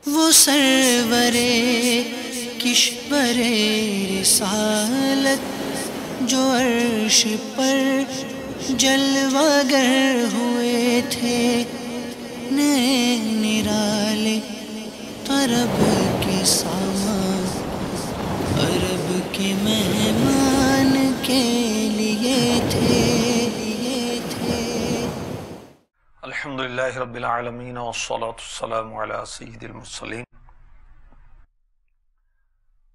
وہ سرور کشور رسالت جو عرش پر جلوہ گر ہوئے تھے، نئے نرالے عرب کے سامان، عرب کے مہمان کے لیے تھے۔ الحمدللہ رب العالمین والصلاة والسلام علی سید المرسلین،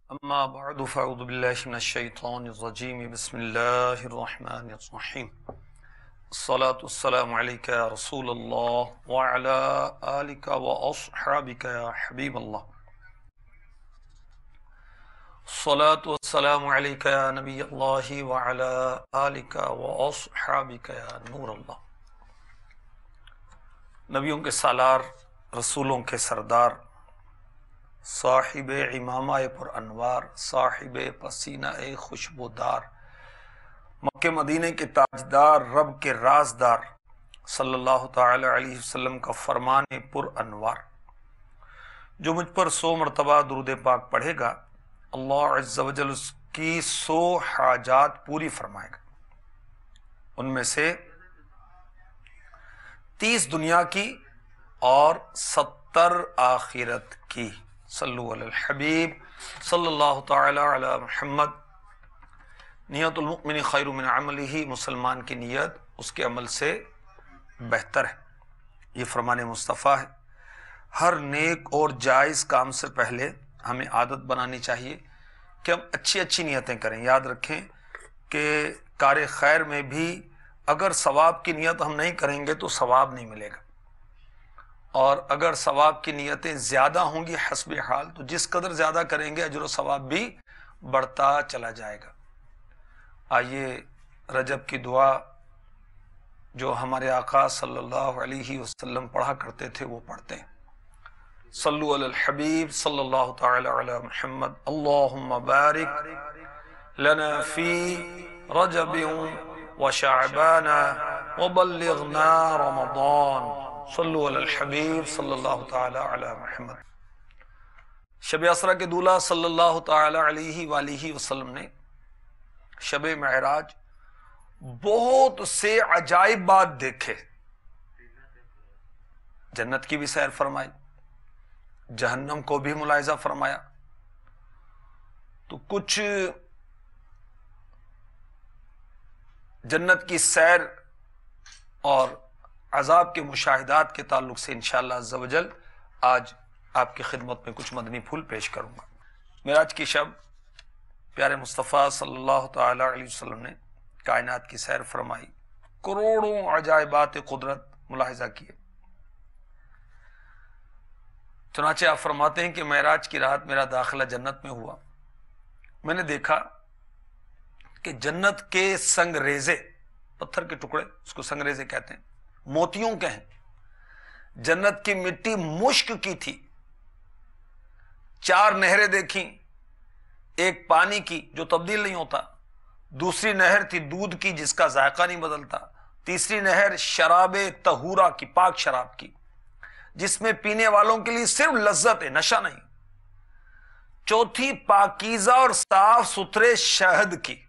اما بعد فاعوذ باللہ من الشیطان الرجیم، بسم اللہ الرحمن الرحیم۔ الصلاة والسلام علیکہ یا رسول اللہ وعلی آلکہ واصحابکہ یا حبیب اللہ، الصلاة والسلام علیکہ یا نبی اللہ وعلی آلکہ واصحابکہ یا نور اللہ۔ نبیوں کے سالار، رسولوں کے سردار، صاحب امامہ پر انوار، صاحب پسینہ خوشبودار، مکہ مدینے کے تاجدار، رب کے رازدار، صلی اللہ تعالی علیہ وسلم کا فرمان پر انوار، جو مجھ پر 100 مرتبہ درود پاک پڑھے گا، اللہ عز و جل اس کی 100 حاجات پوری فرمائے گا۔ ان میں سے 30 دنیا کی اور 70 آخرت کی۔ صلو علی الحبیب صلی اللہ تعالی علی محمد۔ نیت المؤمن خیر من عملہ، مسلمان کی نیت اس کے عمل سے بہتر ہے، یہ فرمان مصطفیٰ ہے۔ ہر نیک اور جائز کام سے پہلے ہمیں عادت بنانی چاہیے کہ ہم اچھی اچھی نیتیں کریں۔ یاد رکھیں کہ کار خیر میں بھی اگر ثواب کی نیت ہم نہیں کریں گے تو ثواب نہیں ملے گا، اور اگر ثواب کی نیتیں زیادہ ہوں گی حسب حال تو جس قدر زیادہ کریں گے اجر و ثواب بھی بڑھتا چلا جائے گا۔ آئیے رجب کی دعا جو ہمارے آقا صلی اللہ علیہ وسلم پڑھا کرتے تھے وہ پڑھتے ہیں۔ صلو علی الحبیب صلی اللہ تعالی علی محمد۔ اللہم بارک لنا فی رجب وشعبان وبلغنا رمضان، صلو علی الحبیب صلی اللہ تعالی علی محمد۔ شب اسرا کے دولہ صلی اللہ تعالی علیہ وآلہ وسلم نے شب معراج بہت سے عجائبات دیکھے، جنت کی بھی سیر فرمائی، جہنم کو بھی ملاحظہ فرمایا، تو کچھ جنت کی سیر اور عذاب کے مشاہدات کے تعلق سے انشاءاللہ عز و جل آج آپ کی خدمت میں کچھ مدنی پھول پیش کروں گا۔ معراج کی شب پیارے مصطفیٰ صلی اللہ تعالی علیہ وسلم نے کائنات کی سیر فرمائی، کروڑوں عجائبات قدرت ملاحظہ کیے۔ چنانچہ آپ فرماتے ہیں کہ معراج کی رات میرا داخلہ جنت میں ہوا، میں نے دیکھا کہ جنت کے سنگریزے، پتھر کے ٹکڑے، اس کو سنگریزے کہتے ہیں، موتیوں کے ہیں، جنت کی مٹی مشک کی تھی۔ 4 نہریں دیکھیں، ایک پانی کی جو تبدیل نہیں ہوتا، دوسری نہر تھی دودھ کی جس کا ذائقہ نہیں بدلتا، تیسری نہر شراب طہورہ کی، پاک شراب کی، جس میں پینے والوں کے لیے صرف لذت ہے، نشہ نہیں، چوتھی پاکیزہ اور صاف ستھرے شہد کی۔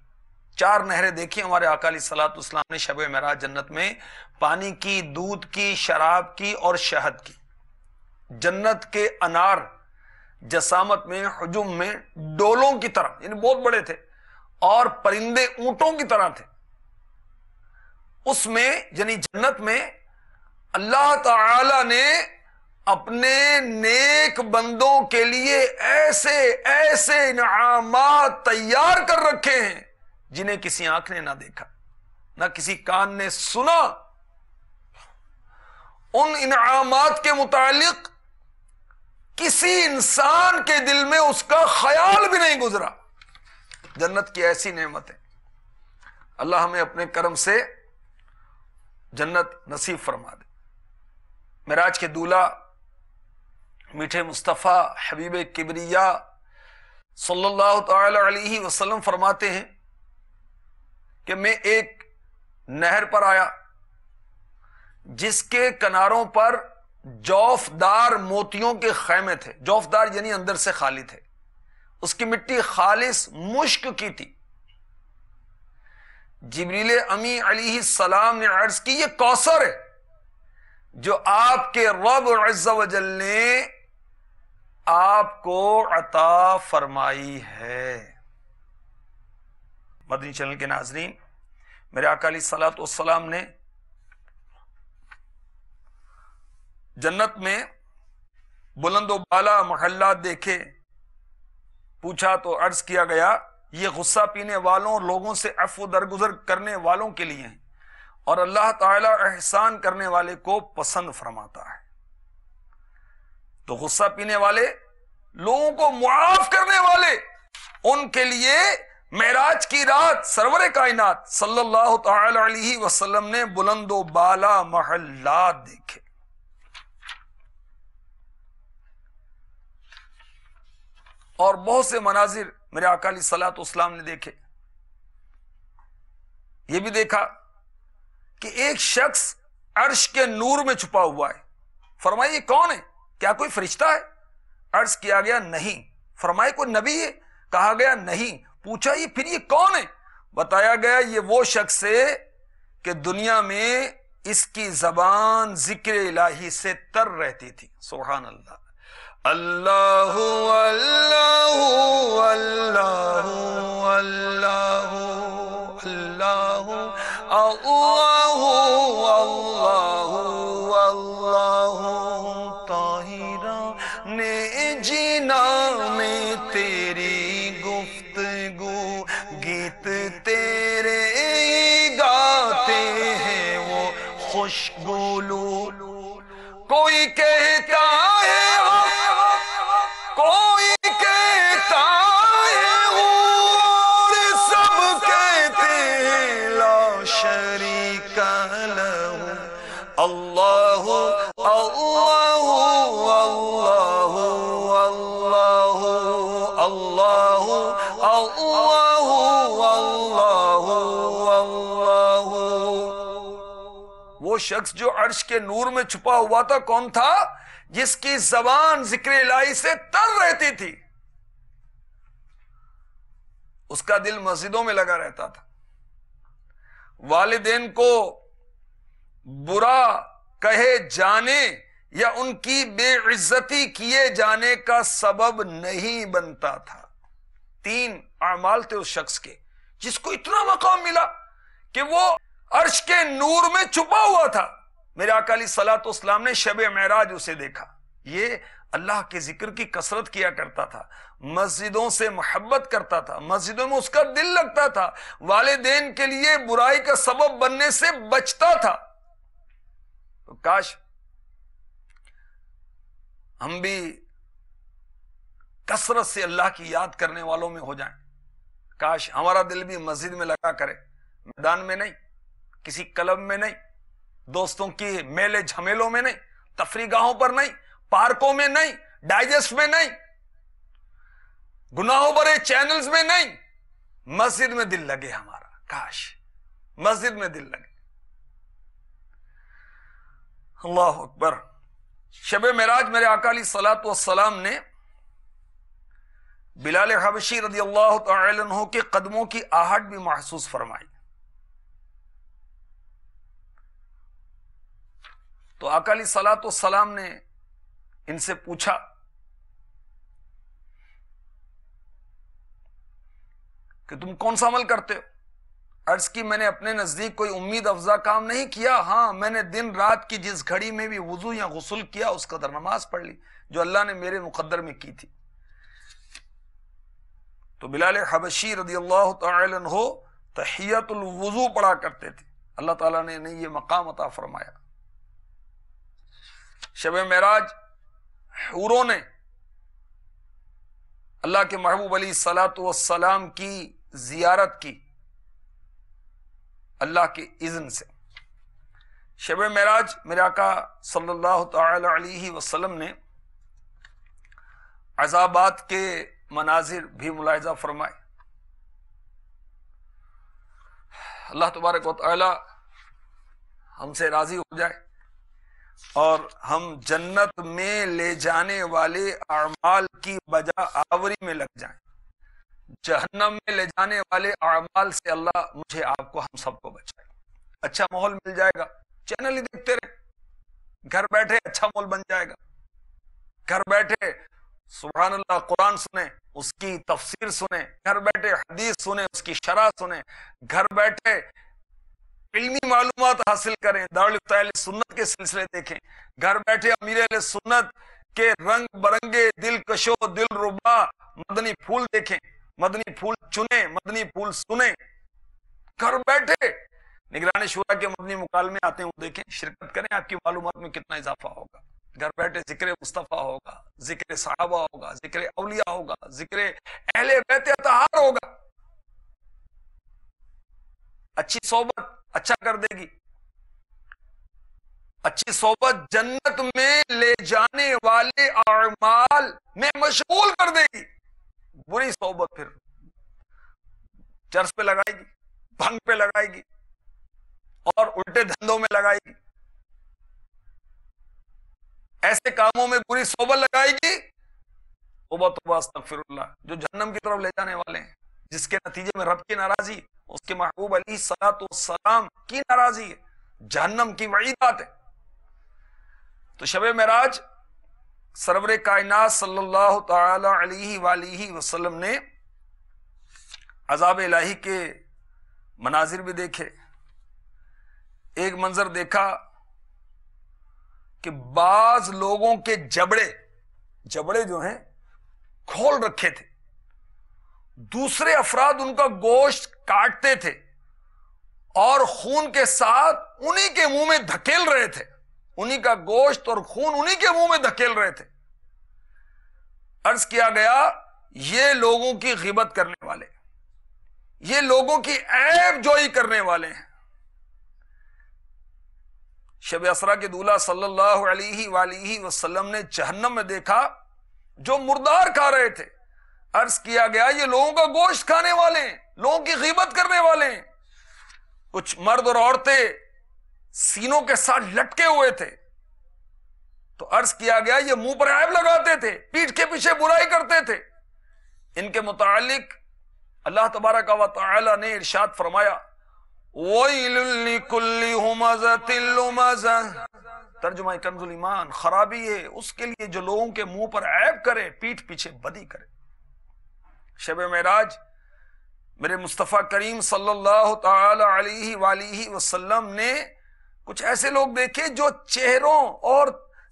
4 نہریں دیکھی ہمارے آقا علیہ الصلوۃ والسلام نے شب معراج جنت میں، پانی کی، دودھ کی، شراب کی اور شہد کی۔ جنت کے انار جسامت میں، حجم میں ڈولوں کی طرح، یعنی بہت بڑے تھے، اور پرندے اونٹوں کی طرح تھے۔ اس میں یعنی جنت میں اللہ تعالی نے اپنے نیک بندوں کے لیے ایسے ایسے انعامات تیار کر رکھے ہیں جنہیں کسی آنکھ نے نہ دیکھا، نہ کسی کان نے سنا۔ ان انعامات کے متعلق کسی انسان کے دل میں اس کا خیال بھی نہیں گزرا۔ جنت کی ایسی نعمت ہے، اللہ ہمیں اپنے کرم سے جنت نصیب فرما دے۔ معراج کے دولہ میٹھے مصطفیٰ حبیب کبریا صلی اللہ تعالی علیہ وسلم فرماتے ہیں کہ میں ایک نہر پر آیا جس کے کناروں پر جوفدار موتیوں کے خیمے تھے. جوفدار یعنی اندر سے خالی تھے. اس کی مٹی خالص مشک کی تھی. جبریل امی علیہ السلام نے عرض کی یہ کوثر ہے جو آپ کے رب عز و جل نے آپ کو عطا فرمائی ہے. مدنی چینل کے ناظرین، میرے آقا علیہ الصلوۃ والسلام نے جنت میں بلند و بالا محلات دیکھے. پوچھا تو عرض کیا گیا یہ غصہ پینے والوں اور لوگوں سے عفو درگزر کرنے والوں کے لیے ہیں، اور اللہ تعالی احسان کرنے والے کو پسند فرماتا ہے. تو غصہ پینے والے، لوگوں کو معاف کرنے والے، ان کے لیے معراج کی رات سرور کائنات صلی اللہ تعالی علیہ وسلم نے بلند و بالا محلات دیکھے. اور بہت سے مناظر میرے آقا علیہ الصلوۃ والسلام نے دیکھے. یہ بھی دیکھا کہ ایک شخص عرش کے نور میں چھپا ہوا ہے. فرمایا یہ کون ہے؟ کیا کوئی فرشتہ ہے؟ عرض کیا گیا نہیں. فرمایا کوئی نبی ہے؟ کہا گیا نہیں. پوچھا یہ پھر یہ کون ہے؟ بتایا گیا یہ وہ شخص ہے کہ دنیا میں اس کی زبان ذکر الہی سے تر رہتی تھی. سبحان اللہ. اللہ اللہ اللہ اللہ اللہ اللہ اللہ اللہ طاہرہ نے جینا میں تیری گفتگو، گیت تیرے گاتے ہیں وہ خوشگولو. کوئی کہتا ہے کوئی کہتا ہے اور سب کہتے ہیں لا شریک لہ. اللہ اللہ اللہ اللہ اللہ اللہ اللہ. وہ شخص جو عرش کے نور میں چھپا ہوا تھا کون تھا؟ جس کی زبان ذکر الہی سے تر رہتی تھی. اس کا دل مسجدوں میں لگا رہتا تھا. والدین کو برا کہے جانے یا ان کی بے عزتی کیے جانے کا سبب نہیں بنتا تھا. 3 اعمال تھے اس شخص کے جس کو اتنا مقام ملا کہ وہ عرش کے نور میں چھپا ہوا تھا. میرے آقا علیہ الصلوۃ والسلام نے شب معراج اسے دیکھا. یہ اللہ کے ذکر کی کثرت کیا کرتا تھا، مسجدوں سے محبت کرتا تھا، مسجدوں میں اس کا دل لگتا تھا، والدین کے لیے برائی کا سبب بننے سے بچتا تھا. تو کاش ہم بھی کثرت سے اللہ کی یاد کرنے والوں میں ہو جائیں. کاش ہمارا دل بھی مسجد میں لگا کرے، میدان میں نہیں، کسی کلب میں نہیں، دوستوں کی میلے جھمیلوں میں نہیں، تفریح گاہوں پر نہیں، پارکوں میں نہیں، ڈائجسٹ میں نہیں، گناہوں بھرے چینلز میں نہیں. مسجد میں دل لگے ہمارا. کاش مسجد میں دل لگے. اللہ اکبر. شب معراج میرے آقا علیہ الصلوۃ والسلام نے بلال حبشی رضی اللہ تعالی عنہ کے قدموں کی آہٹ بھی محسوس فرمائی. تو آقا علیہ الصلوۃ والسلام نے ان سے پوچھا کہ تم کون سا عمل کرتے ہو؟ عرض کی میں نے اپنے نزدیک کوئی امید افزا کام نہیں کیا. ہاں میں نے دن رات کی جس گھڑی میں بھی وضو یا غسل کیا اس قدر نماز پڑھ لی جو اللہ نے میرے مقدر میں کی تھی. تو بلال حبشی رضی اللہ تعالی عنہ تحیۃ الوضو پڑھا کرتے تھے. اللہ تعالیٰ نے انہیں یہ مقام عطا فرمایا. شب معراج حوروں نے اللہ کے محبوب علیہ الصلوۃ والسلام کی زیارت کی اللہ کے اذن سے. شب معراج میرے آقا صلی اللہ تعالی علیہ وسلم نے عذابات کے مناظر بھی ملاحظہ فرمائے. اللہ تبارک و تعالی ہم سے راضی ہو جائے. اور ہم جنت میں لے جانے والے اعمال کی بجا آوری میں لگ جائیں، جہنم میں لے جانے والے اعمال سے اللہ مجھے آپ کو ہم سب کو بچائے۔ اچھا ماحول مل جائے گا، چینل ہی دیکھتے رہے، گھر بیٹھے اچھا ماحول بن جائے گا، گھر بیٹھے سبحان اللہ قرآن سنیں، اس کی تفسیر سنیں، گھر بیٹھے حدیث سنیں، اس کی شرح سنیں، گھر بیٹھے علمی معلومات حاصل کریں، دارالفتہ اہل سنت کے سلسلے دیکھیں، گھر بیٹھے امیر اہل سنت کے رنگ برنگے دل کشو دل ربا مدنی پھول دیکھیں، مدنی پھول چنیں، مدنی پھول سنیں، گھر بیٹھے نگران شورا کے مدنی مکالمے آتے ہیں وہ دیکھیں، شرکت کریں، آپ کی معلومات میں کتنا اضافہ ہوگا۔ گھر بیٹھے ذکر مصطفیٰ ہوگا، ذکر صحابہ ہوگا، ذکر اولیاء ہوگا، ذکر اہل بیت اطہار ہوگا۔ اچھی صحبت اچھا کر دے گی، اچھی صحبت جنت میں لے جانے والے اعمال میں مشغول کر دے گی، بری صحبت پھر چرس پہ لگائے گی، بھنگ پہ لگائے گی اور الٹے دھندوں میں لگائے گی، ایسے کاموں میں بری صحبت لگائے گی، توبہ توبہ استغفر اللہ، جو جہنم کی طرف لے جانے والے ہیں، جس کے نتیجے میں رب کی ناراضی، اس کے محبوب علیہ السلام کی ناراضی ہے، جہنم کی وعیدات ہے۔ تو شب معراج سرور کائنات صلی اللہ تعالی علیہ وآلہ وسلم نے عذاب الہی کے مناظر بھی دیکھے۔ ایک منظر دیکھا کہ بعض لوگوں کے جبڑے جو ہیں کھول رکھے تھے، دوسرے افراد ان کا گوشت کاٹتے تھے اور خون کے ساتھ انہی کے منہ میں دھکیل رہے تھے، انہی کا گوشت اور خون انہی کے منہ میں دھکیل رہے تھے۔ عرض کیا گیا یہ لوگوں کی غیبت کرنے والے، یہ لوگوں کی عیب جوئی کرنے والے ہیں۔ شب اسرا کے دولہ صلی اللہ علیہ وآلہ وسلم نے جہنم میں دیکھا جو مردار کھا رہے تھے، عرض کیا گیا یہ لوگوں کا گوشت کھانے والے ہیں، لوگوں کی غیبت کرنے والے ہیں۔ کچھ مرد اور عورتیں سینوں کے ساتھ لٹکے ہوئے تھے، تو عرض کیا گیا یہ منہ پر عیب لگاتے تھے، پیٹھ کے پیچھے برائی کرتے تھے۔ ان کے متعلق اللہ تبارک و تعالی نے ارشاد فرمایا وَيْلٌ لِكُلِّ هُمَزَةٍ لُمَزَةٍ، ترجمہ کنز الایمان، خرابی ہے اس کے لیے جو لوگوں کے منہ پر عیب کرے، پیٹھ پیچھے بدی کرے۔ شب معراج میرے مصطفیٰ کریم صلی اللہ تعالی علیہ وآلہ وسلم نے کچھ ایسے لوگ دیکھے جو چہروں اور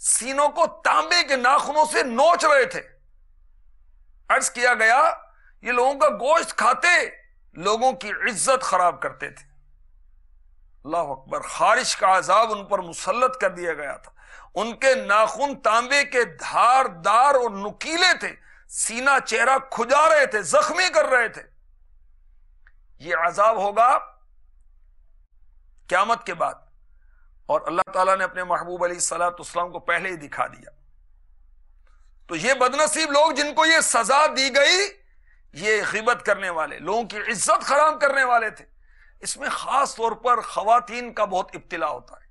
سینوں کو تانبے کے ناخنوں سے نوچ رہے تھے۔ عرض کیا گیا یہ لوگوں کا گوشت کھاتے، لوگوں کی عزت خراب کرتے تھے۔ اللہ اکبر، خارش کا عذاب ان پر مسلط کر دیا گیا تھا، ان کے ناخن تانبے کے دھار دار اور نکیلے تھے، سینہ چہرہ کھجا رہے تھے، زخمی کر رہے تھے۔ یہ عذاب ہوگا قیامت کے بعد، اور اللہ تعالیٰ نے اپنے محبوب علیہ السلام کو پہلے ہی دکھا دیا۔ تو یہ بدنصیب لوگ جن کو یہ سزا دی گئی، یہ غیبت کرنے والے، لوگوں کی عزت خراب کرنے والے تھے۔ اس میں خاص طور پر خواتین کا بہت ابتلا ہوتا ہے،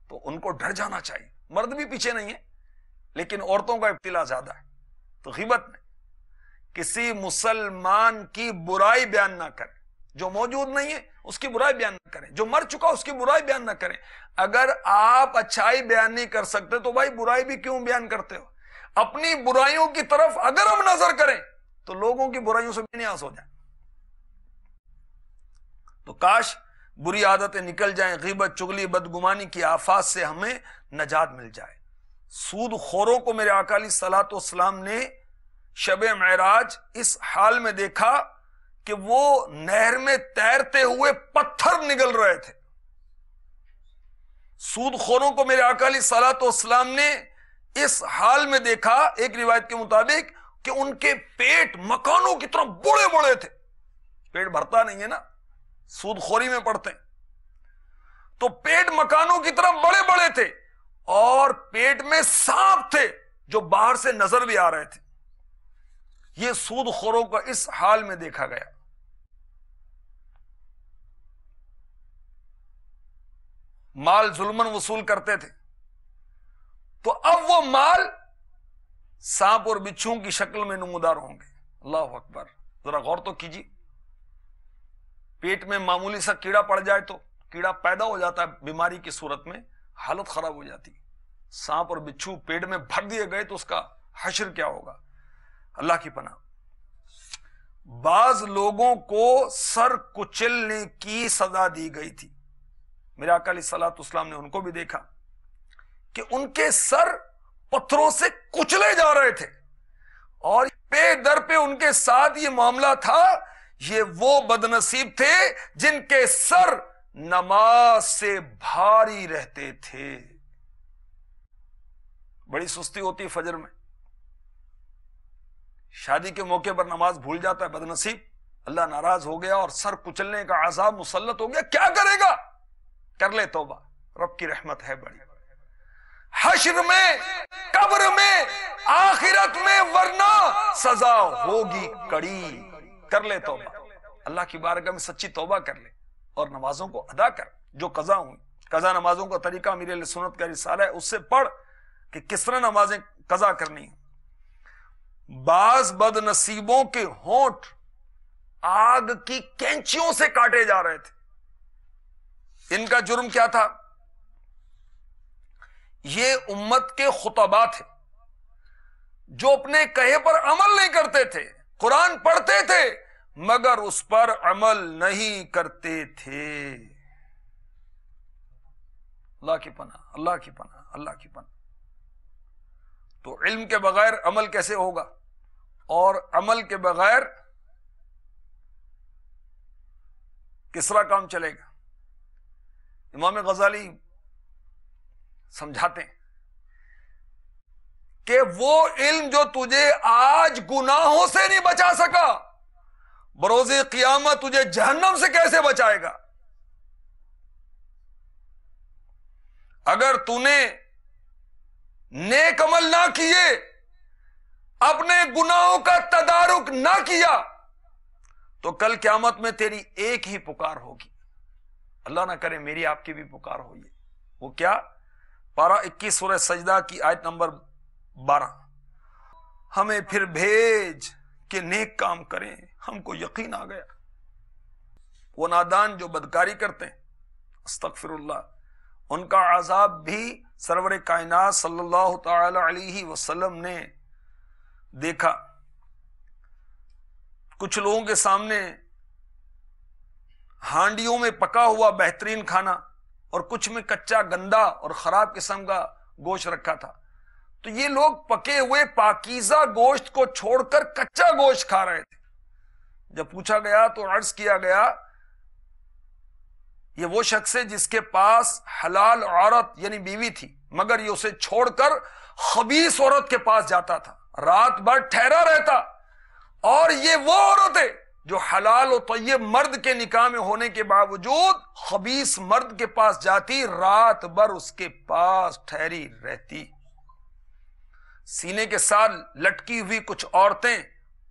تو ان کو ڈر جانا چاہیے۔ مرد بھی پیچھے نہیں ہے، لیکن عورتوں کا ابتلا زیادہ ہے۔ تو غیبت میں کسی مسلمان کی برائی بیان نہ کریں، جو موجود نہیں ہے اس کی برائی بیان نہ کریں، جو مر چکا اس کی برائی بیان نہ کریں۔ اگر آپ اچھائی بیان نہیں کر سکتے تو بھائی برائی بھی کیوں بیان کرتے ہو؟ اپنی برائیوں کی طرف اگر ہم نظر کریں تو لوگوں کی برائیوں سے بے نیاز ہو جائیں۔ تو کاش بری عادتیں نکل جائیں، غیبت، چغلی، بدگمانی کی آفات سے ہمیں نجات مل جائے۔ سود خوروں کو میرے آقا علیہ الصلوۃ والسلام نے شب معراج اس حال میں دیکھا کہ وہ نہر میں تیرتے ہوئے پتھر نگل رہے تھے۔ سود خوروں کو میرے آقا علیہ الصلوۃ والسلام نے اس حال میں دیکھا، ایک روایت کے مطابق، کہ ان کے پیٹ مکانوں کی طرح بڑے بڑے تھے۔ پیٹ بھرتا نہیں ہے نا، سود خوری میں پڑتے ہیں، تو پیٹ مکانوں کی طرح بڑے بڑے تھے، اور پیٹ میں سانپ تھے جو باہر سے نظر بھی آ رہے تھے۔ یہ سود خوروں کا اس حال میں دیکھا گیا۔ مال ظلمن وصول کرتے تھے، تو اب وہ مال سانپ اور بچھو کی شکل میں نمودار ہوں گے. اللہ اکبر. ذرا غور تو کیجیے. پیٹ میں معمولی سا کیڑا پڑ جائے تو کیڑا پیدا ہو جاتا ہے بیماری کی صورت میں, حالت خراب ہو جاتی. سانپ اور بچھو پیٹ میں بھر دیے گئے تو اس کا حشر کیا ہوگا. اللہ کی پناہ. بعض لوگوں کو سر کچلنے کی سزا دی گئی تھی. میرے آقا علیہ الصلوۃ والسلام نے ان کو بھی دیکھا کہ ان کے سر پتھروں سے کچلے جا رہے تھے, اور پے در پہ ان کے ساتھ یہ معاملہ تھا. یہ وہ بدنصیب تھے جن کے سر نماز سے بھاری رہتے تھے. بڑی سستی ہوتی فجر میں, شادی کے موقع پر نماز بھول جاتا ہے بدنصیب, اللہ ناراض ہو گیا اور سر کچلنے کا عذاب مسلط ہو گیا. کیا کرے گا؟ کر لے توبہ, رب کی رحمت ہے بڑی. حشر میں, قبر میں, آخرت میں, ورنہ سزا ہوگی کڑی. کر لے توبہ, اللہ کی بارگاہ میں سچی توبہ کر لے اور نمازوں کو ادا کر جو قضا ہوئی. قضا نمازوں کا طریقہ میرے لیے سنت کا رسالہ ہے, اس سے پڑھ کہ کس طرح نمازیں قضا کرنی ہیں. بعض بد نصیبوں کے ہونٹ آگ کی کینچیوں سے کاٹے جا رہے تھے. ان کا جرم کیا تھا؟ یہ امت کے خطباء تھے جو اپنے کہے پر عمل نہیں کرتے تھے. قرآن پڑھتے تھے مگر اس پر عمل نہیں کرتے تھے. اللہ کی پناہ, اللہ کی پناہ, اللہ کی پناہ. تو علم کے بغیر عمل کیسے ہوگا, اور عمل کے بغیر کس طرح کام چلے گا؟ امام غزالی سمجھاتے ہیں کہ وہ علم جو تجھے آج گناہوں سے نہیں بچا سکا, بروز قیامت تجھے جہنم سے کیسے بچائے گا؟ اگر تو نے نیک عمل نہ کیے, اپنے گناہوں کا تدارک نہ کیا, تو کل قیامت میں تیری ایک ہی پکار ہوگی. اللہ نہ کرے میری آپ کی بھی پکار ہوئی. وہ کیا؟ پارہ 21 سورہ سجدہ کی آیت نمبر 12. ہمیں پھر بھیج کہ نیک کام کریں, ہم کو یقین آ گیا. وہ نادان جو بدکاری کرتے ہیں, استغفر اللہ, ان کا عذاب بھی سرور کائنات صلی اللہ تعالی علیہ وسلم نے دیکھا. کچھ لوگوں کے سامنے ہانڈیوں میں پکا ہوا بہترین کھانا اور کچھ میں کچا گندا اور خراب قسم کا گوشت رکھا تھا. تو یہ لوگ پکے ہوئے پاکیزہ گوشت کو چھوڑ کر کچا گوشت کھا رہے تھے. جب پوچھا گیا تو عرض کیا گیا یہ وہ شخص ہے جس کے پاس حلال عورت یعنی بیوی تھی, مگر یہ اسے چھوڑ کر خبیث عورت کے پاس جاتا تھا, رات بھر ٹھہرا رہتا. اور یہ وہ عورت ہے جو حلال و طیب مرد کے نکاح میں ہونے کے باوجود خبیث مرد کے پاس جاتی, رات بھر اس کے پاس ٹھہری رہتی. سینے کے ساتھ لٹکی ہوئی کچھ عورتیں,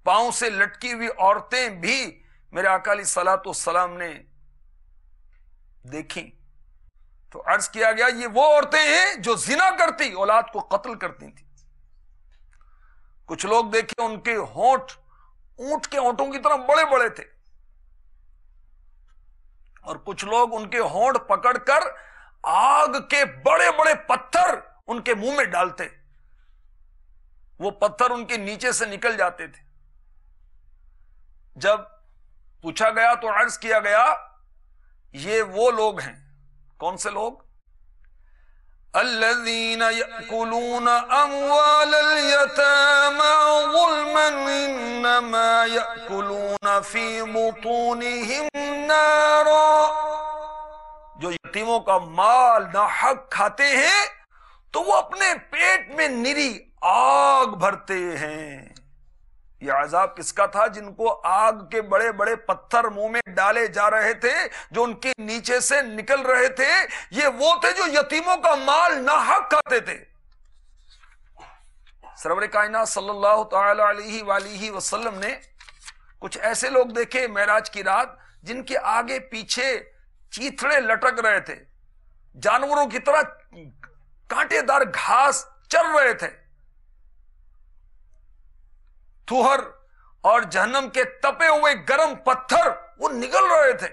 پاؤں سے لٹکی ہوئی عورتیں بھی میرے آقا علیہ الصلوۃ والسلام نے دیکھی. تو عرض کیا گیا یہ وہ عورتیں ہیں جو زنا کرتی, اولاد کو قتل کرتی تھی. کچھ لوگ دیکھیں ان کے ہونٹ اونٹ کے ہونٹوں کی طرح بڑے بڑے تھے, اور کچھ لوگ ان کے ہونٹ پکڑ کر آگ کے بڑے بڑے پتھر ان کے منہ میں ڈالتے, وہ پتھر ان کے نیچے سے نکل جاتے تھے. جب پوچھا گیا تو عرض کیا گیا یہ وہ لوگ ہیں. کون سے لوگ؟ الذين يأكلون أموال اليتامى ظلما إنما يأكلون في بطونهم نارا. جو یتیموں کا مال ناحق کھاتے ہیں تو وہ اپنے پیٹ میں نری آگ بھرتے ہیں. یہ عذاب کس کا تھا؟ جن کو آگ کے بڑے بڑے پتھر منہ میں ڈالے جا رہے تھے, جو ان کے نیچے سے نکل رہے تھے. یہ وہ تھے جو یتیموں کا مال ناحق کھاتے تھے. سرور کائنات صلی اللہ تعالی علیہ وآلہ وسلم نے کچھ ایسے لوگ دیکھے معراج کی رات جن کے آگے پیچھے چیتھڑے لٹک رہے تھے, جانوروں کی طرح کانٹے دار گھاس چل رہے تھے، توہر اور جہنم کے تپے ہوئے گرم پتھر وہ نگل رہے تھے۔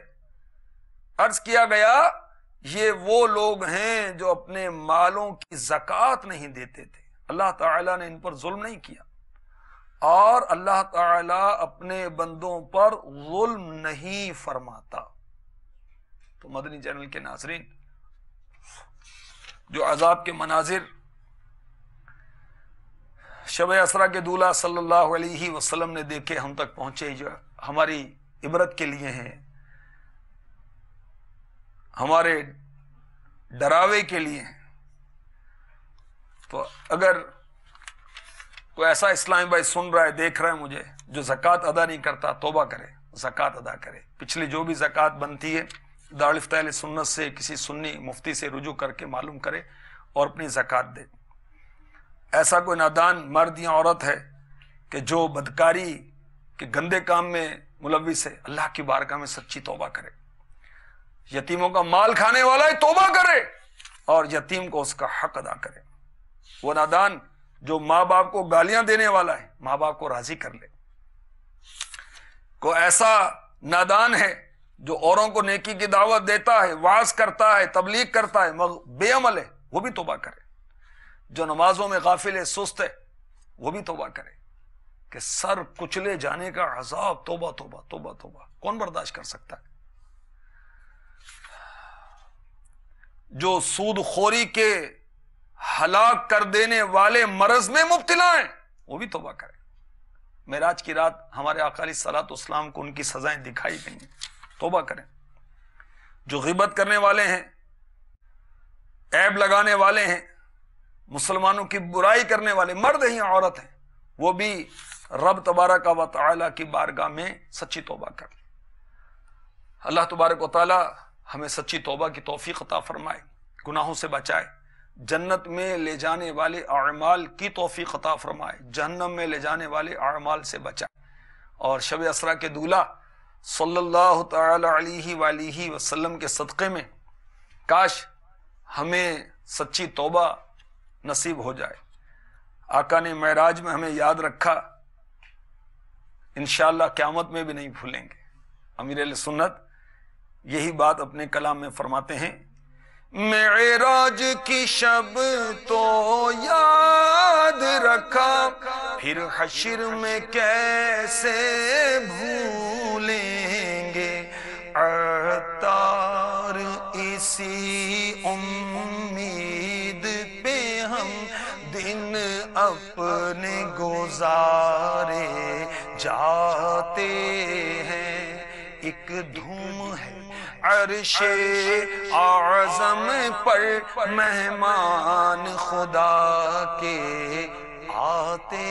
عرض کیا گیا یہ وہ لوگ ہیں جو اپنے مالوں کی زکوٰۃ نہیں دیتے تھے۔ اللہ تعالیٰ نے ان پر ظلم نہیں کیا، اور اللہ تعالیٰ اپنے بندوں پر ظلم نہیں فرماتا۔ تو مدنی چینل کے ناظرین، جو عذاب کے مناظر شب اسرا کے دولہ صلی اللہ علیہ وسلم نے دیکھے، ہم تک پہنچے، جو ہماری عبرت کے لیے ہیں، ہمارے ڈراوے کے لیے ہیں، تو اگر کوئی ایسا اسلامی بھائی سن رہا ہے، دیکھ رہا ہے مجھے، جو زکوٰۃ ادا نہیں کرتا، توبہ کرے، زکوٰۃ ادا کرے، پچھلی جو بھی زکوٰۃ بنتی ہے دارالفتہ اہل سنت سے کسی سنی مفتی سے رجوع کر کے معلوم کرے اور اپنی زکوٰۃ دے۔ ایسا کوئی نادان مرد یا عورت ہے کہ جو بدکاری کے گندے کام میں ملوث ہے، اللہ کی بارگاہ میں سچی توبہ کرے، یتیموں کا مال کھانے والا ہے توبہ کرے اور یتیم کو اس کا حق ادا کرے۔ وہ نادان جو ماں باپ کو گالیاں دینے والا ہے، ماں باپ کو راضی کر لے۔ کوئی ایسا نادان ہے جو اوروں کو نیکی کی دعوت دیتا ہے، وعظ کرتا ہے، تبلیغ کرتا ہے، بے عمل ہے، وہ بھی توبہ کرے۔ جو نمازوں میں غافل ہے، سست ہے، وہ بھی توبہ کرے کہ سر کچلے جانے کا عذاب، توبہ توبہ توبہ توبہ، کون برداشت کر سکتا ہے؟ جو سود خوری کے ہلاک کر دینے والے مرض میں مبتلا ہیں، وہ بھی توبہ کرے۔ معراج کی رات ہمارے آقا علیہ الصلوۃ والسلام کو ان کی سزائیں دکھائی گئی ہیں، توبہ کریں۔ جو غیبت کرنے والے ہیں، عیب لگانے والے ہیں، مسلمانوں کی برائی کرنے والے، مرد ہیں یا عورت ہیں، وہ بھی رب تبارک و تعالی کی بارگاہ میں سچی توبہ کر لیں۔ اللہ تبارک و تعالی ہمیں سچی توبہ کی توفیق عطا فرمائے، گناہوں سے بچائے، جنت میں لے جانے والے اعمال کی توفیق عطا فرمائے، جہنم میں لے جانے والے اعمال سے بچائے، اور شب اسرا کے دولہ صلی اللہ تعالی علیہ وآلہ وسلم کے صدقے میں کاش ہمیں سچی توبہ نصیب ہو جائے۔ آقا نے معراج میں ہمیں یاد رکھا، انشاءاللہ قیامت میں بھی نہیں بھولیں گے۔ امیر اہل سنت یہی بات اپنے کلام میں فرماتے ہیں، معراج کی شب تو یاد رکھا، پھر حشر میں کیسے بھولیں گے، عطار اسی امید پہ ہم دن اپنے گزارے جاتے ہیں۔ ایک دھوم ہے عرش اعظم پر، مہمان خدا کے آتے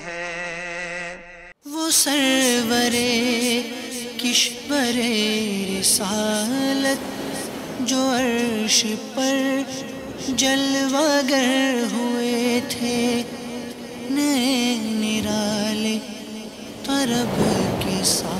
ہیں۔ وہ سرور کشور رسالت جو عرش پر جلوہ گر ہوئے تھے، نئے نرالے طرب کے ساتھ